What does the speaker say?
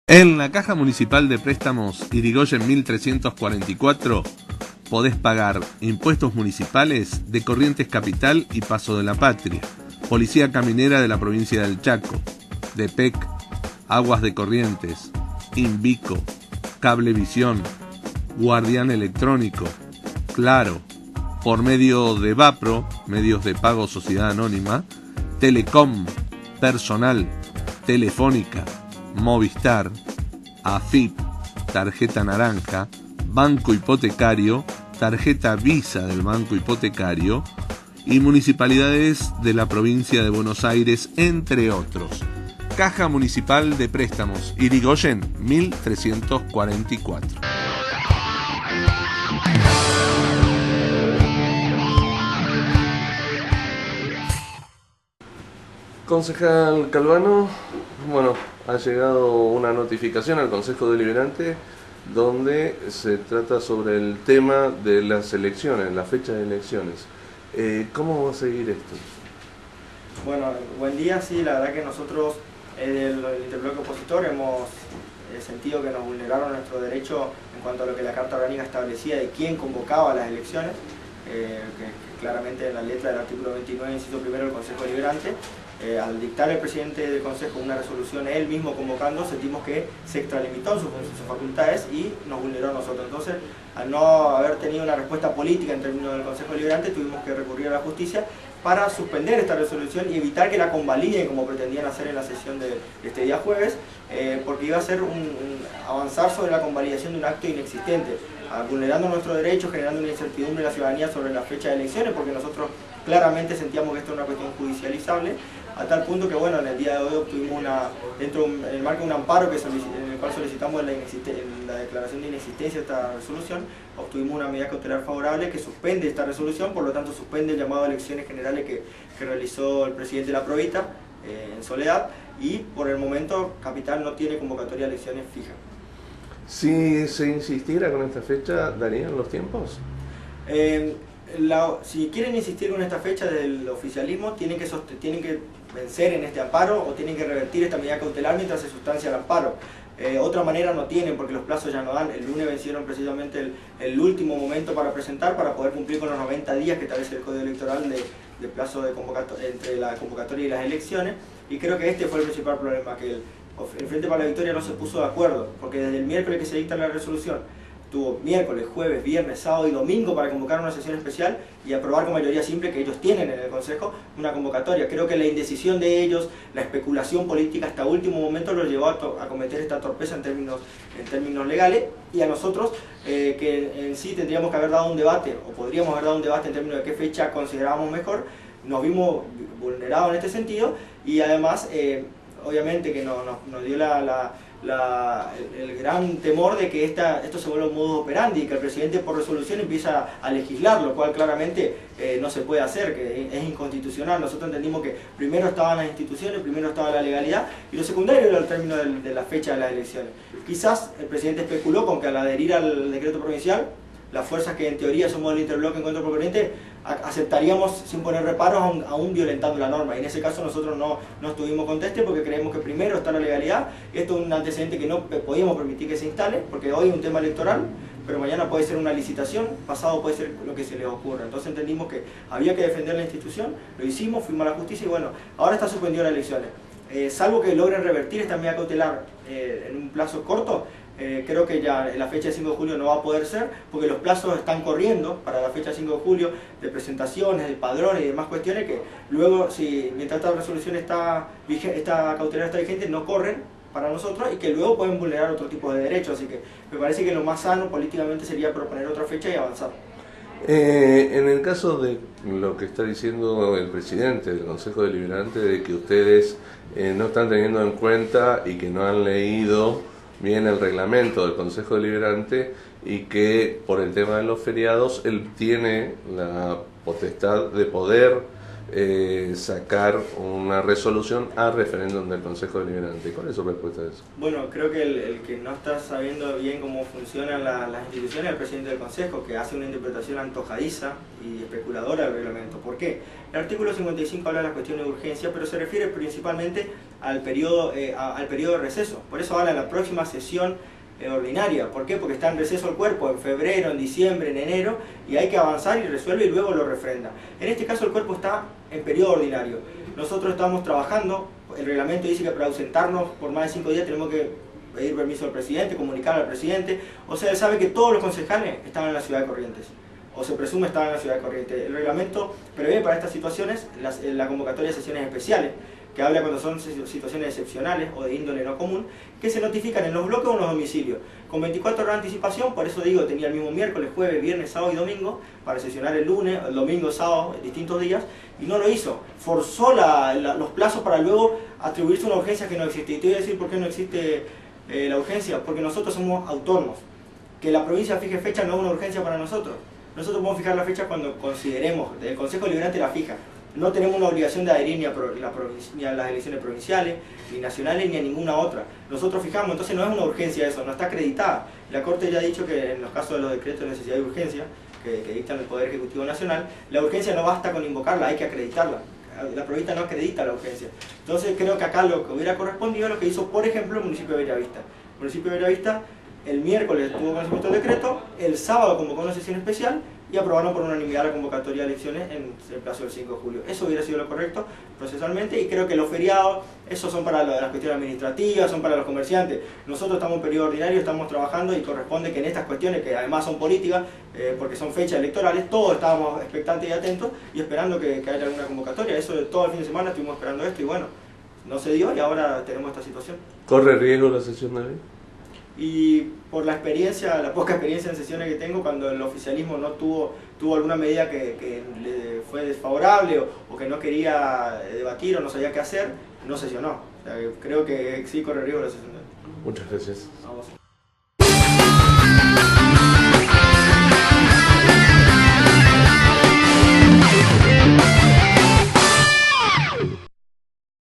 En la Caja Municipal de Préstamos Irigoyen 1344 podés pagar impuestos municipales de Corrientes Capital y Paso de la Patria, Policía Caminera de la provincia del Chaco, DEPEC, Aguas de Corrientes, Invico, Cablevisión, Guardián Electrónico, Claro, por medio de Vapro, medios de pago Sociedad Anónima, Telecom, Personal, Telefónica, Movistar, AFIP, Tarjeta Naranja, Banco Hipotecario, Tarjeta Visa del Banco Hipotecario y municipalidades de la provincia de Buenos Aires, entre otros. Caja Municipal de Préstamos Irigoyen 1344. Concejal Calvano, bueno, ha llegado una notificación al Consejo Deliberante donde se trata sobre el tema de las elecciones, la fecha de elecciones. ¿Cómo va a seguir esto? Bueno, buen día. Sí, la verdad que nosotros del interbloque opositor hemos sentido que nos vulneraron nuestro derecho en cuanto a lo que la Carta Orgánica establecía de quién convocaba las elecciones, que claramente en la letra del artículo 29, inciso primero del Consejo Deliberante. Al dictar el presidente del Consejo una resolución él mismo convocando, sentimos que se extralimitó en sus facultades y nos vulneró a nosotros. Entonces, al no haber tenido una respuesta política en términos del Consejo Deliberante, tuvimos que recurrir a la justicia para suspender esta resolución y evitar que la convaliden como pretendían hacer en la sesión de este día jueves, porque iba a ser avanzar sobre la convalidación de un acto inexistente, vulnerando nuestro derecho, generando una incertidumbre en la ciudadanía sobre la fecha de elecciones, porque nosotros claramente sentíamos que esto era una cuestión judicializable, a tal punto que bueno, en el día de hoy obtuvimos en el marco de un amparo en el cual solicitamos la declaración de inexistencia de esta resolución, obtuvimos una medida cautelar favorable que suspende esta resolución, por lo tanto suspende el llamado a elecciones generales que realizó el presidente de la Provita en Soledad, y por el momento Capital no tiene convocatoria de elecciones fija. Si se insistiera con esta fecha, ¿darían los tiempos? Si quieren insistir con esta fecha del oficialismo, tienen que vencer en este amparo o tienen que revertir esta medida cautelar mientras se sustancia el amparo. Otra manera no tienen, porque los plazos ya no dan. El lunes vencieron precisamente el último momento para presentar, para poder cumplir con los 90 días que establece el Código Electoral de plazo de entre la convocatoria y las elecciones, y creo que este fue el principal problema, que el Frente para la Victoria no se puso de acuerdo, porque desde el miércoles que se dicta la resolución, tuvo miércoles, jueves, viernes, sábado y domingo para convocar una sesión especial y aprobar con mayoría simple, que ellos tienen en el Consejo, una convocatoria. Creo que la indecisión de ellos, la especulación política hasta último momento los llevó a cometer esta torpeza en términos legales, y a nosotros que en sí tendríamos que haber dado un debate, o podríamos haber dado un debate en términos de qué fecha considerábamos mejor, nos vimos vulnerados en este sentido, y además obviamente que nos dio el gran temor de que esto se vuelva un modus operandi y que el presidente por resolución empieza a legislar, lo cual claramente no se puede hacer, que es inconstitucional. Nosotros entendimos que primero estaban las instituciones, primero estaba la legalidad, y lo secundario era el término de la fecha de las elecciones. Quizás el presidente especuló con que al adherir al decreto provincial, las fuerzas que en teoría somos del interbloque Encuentro por Corrientes aceptaríamos sin poner reparos, aún violentando la norma, y en ese caso nosotros no estuvimos contestes, porque creemos que primero está la legalidad. Esto es un antecedente que no podíamos permitir que se instale, porque hoy es un tema electoral, pero mañana puede ser una licitación, pasado puede ser lo que se les ocurra. Entonces entendimos que había que defender la institución, lo hicimos, fuimos a la justicia y bueno, ahora está suspendido las elecciones. Salvo que logren revertir esta medida cautelar en un plazo corto, creo que ya la fecha de 5 de julio no va a poder ser, porque los plazos están corriendo para la fecha de 5 de julio de presentaciones, de padrones y demás cuestiones que luego, mientras esta resolución esta cautelar está vigente, no corren para nosotros y que luego pueden vulnerar otro tipo de derechos. Así que me parece que lo más sano políticamente sería proponer otra fecha y avanzar. En el caso de lo que está diciendo el presidente del Consejo Deliberante, de que ustedes no están teniendo en cuenta y que no han leído bien el reglamento del Consejo Deliberante, y que por el tema de los feriados él tiene la potestad de poder sacar una resolución a referéndum del Consejo Deliberante. ¿Cuál es su respuesta a eso? Bueno, creo que el que no está sabiendo bien cómo funcionan las instituciones es el presidente del Consejo, que hace una interpretación antojadiza y especuladora del reglamento. ¿Por qué? El artículo 55 habla de las cuestiones de urgencia, pero se refiere principalmente al periodo de receso. Por eso habla de la próxima sesión ordinaria. ¿Por qué? Porque está en receso el cuerpo en febrero, en diciembre, en enero, y hay que avanzar y resuelve y luego lo refrenda. En este caso el cuerpo está en periodo ordinario. Nosotros estamos trabajando, el reglamento dice que para ausentarnos por más de 5 días tenemos que pedir permiso al presidente, comunicar al presidente, o sea, él sabe que todos los concejales estaban en la ciudad de Corrientes, o se presume estaban en la ciudad de Corrientes. El reglamento prevé para estas situaciones la convocatoria de sesiones especiales, que habla cuando son situaciones excepcionales o de índole no común, que se notifican en los bloques o en los domicilios, con 24 horas de anticipación. Por eso digo, tenía el mismo miércoles, jueves, viernes, sábado y domingo, para sesionar el lunes, el domingo, sábado, en distintos días, y no lo hizo. Forzó los plazos para luego atribuirse una urgencia que no existe. Y te voy a decir por qué no existe la urgencia, porque nosotros somos autónomos. Que la provincia fije fecha no es una urgencia para nosotros. Nosotros podemos fijar la fecha cuando consideremos, el Consejo Deliberante la fija. No tenemos una obligación de adherir ni a las elecciones provinciales, ni nacionales, ni a ninguna otra. Nosotros fijamos, entonces no es una urgencia eso, no está acreditada. La Corte ya ha dicho que en los casos de los decretos de necesidad y urgencia, que dictan el Poder Ejecutivo Nacional, la urgencia no basta con invocarla, hay que acreditarla. La provincia no acredita la urgencia. Entonces creo que acá lo que hubiera correspondido es lo que hizo, por ejemplo, el municipio de Bellavista. El municipio de Bellavista el miércoles tuvo conocimiento del decreto, el sábado convocó una sesión especial y aprobaron por unanimidad la convocatoria de elecciones en el plazo del 5 de julio. Eso hubiera sido lo correcto procesalmente, y creo que los feriados, esos son para las cuestiones administrativas, son para los comerciantes. Nosotros estamos en periodo ordinario, estamos trabajando, y corresponde que en estas cuestiones, que además son políticas, porque son fechas electorales, todos estábamos expectantes y atentos y esperando que haya alguna convocatoria. Eso todo el fin de semana estuvimos esperando esto y bueno, no se dio y ahora tenemos esta situación. ¿Corre riesgo la sesión de hoy? Y por la experiencia, la poca experiencia en sesiones que tengo, cuando el oficialismo no tuvo alguna medida que le fue desfavorable o que no quería debatir o no sabía qué hacer, no sesionó. O sea, creo que sí corre riesgo la sesión de hoy. Muchas gracias. A vos.